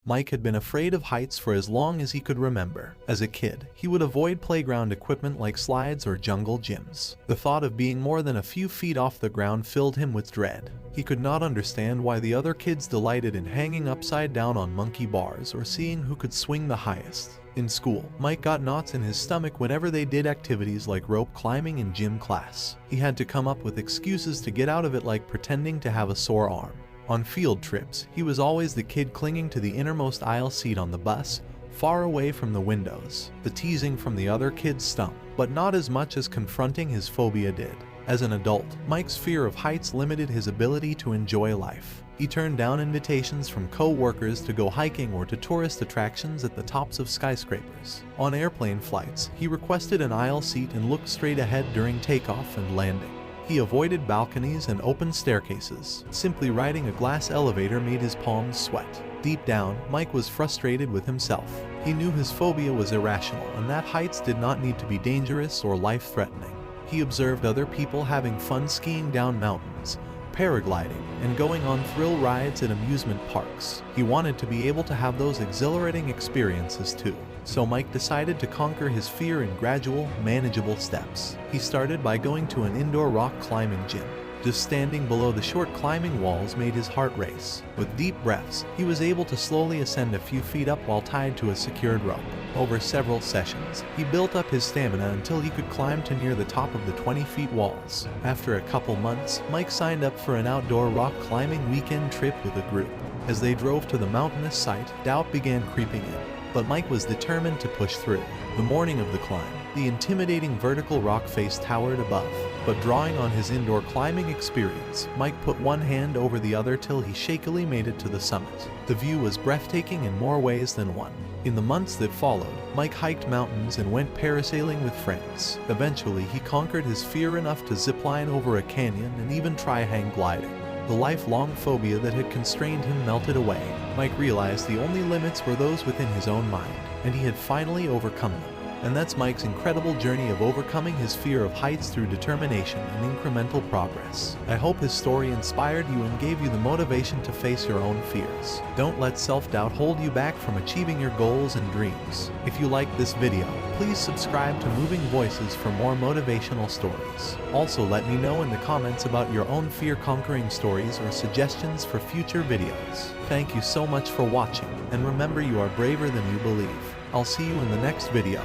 Mike had been afraid of heights for as long as he could remember. As a kid, he would avoid playground equipment like slides or jungle gyms. The thought of being more than a few feet off the ground filled him with dread. He could not understand why the other kids delighted in hanging upside down on monkey bars or seeing who could swing the highest. In school, Mike got knots in his stomach whenever they did activities like rope climbing in gym class. He had to come up with excuses to get out of it, like pretending to have a sore arm. On field trips, he was always the kid clinging to the innermost aisle seat on the bus, far away from the windows. The teasing from the other kids stung, but not as much as confronting his phobia did. As an adult, Mike's fear of heights limited his ability to enjoy life. He turned down invitations from co-workers to go hiking or to tourist attractions at the tops of skyscrapers. On airplane flights, he requested an aisle seat and looked straight ahead during takeoff and landing. He avoided balconies and open staircases. Simply riding a glass elevator made his palms sweat. Deep down, Mike was frustrated with himself. He knew his phobia was irrational and that heights did not need to be dangerous or life-threatening. He observed other people having fun skiing down mountains, paragliding, and going on thrill rides at amusement parks. He wanted to be able to have those exhilarating experiences too. So Mike decided to conquer his fear in gradual, manageable steps. He started by going to an indoor rock climbing gym. Just standing below the short climbing walls made his heart race. With deep breaths, he was able to slowly ascend a few feet up while tied to a secured rope. Over several sessions, he built up his stamina until he could climb to near the top of the 20-feet walls. After a couple months, Mike signed up for an outdoor rock climbing weekend trip with a group. As they drove to the mountainous site, doubt began creeping in, but Mike was determined to push through. The morning of the climb, the intimidating vertical rock face towered above. But drawing on his indoor climbing experience, Mike put one hand over the other till he shakily made it to the summit. The view was breathtaking in more ways than one. In the months that followed, Mike hiked mountains and went parasailing with friends. Eventually, he conquered his fear enough to zipline over a canyon and even try hang gliding. The lifelong phobia that had constrained him melted away. Mike realized the only limits were those within his own mind, and he had finally overcome them. And that's Mike's incredible journey of overcoming his fear of heights through determination and incremental progress. I hope his story inspired you and gave you the motivation to face your own fears. Don't let self-doubt hold you back from achieving your goals and dreams. If you liked this video, please subscribe to Moving Voices for more motivational stories. Also, let me know in the comments about your own fear-conquering stories or suggestions for future videos. Thank you so much for watching, and remember, you are braver than you believe. I'll see you in the next video.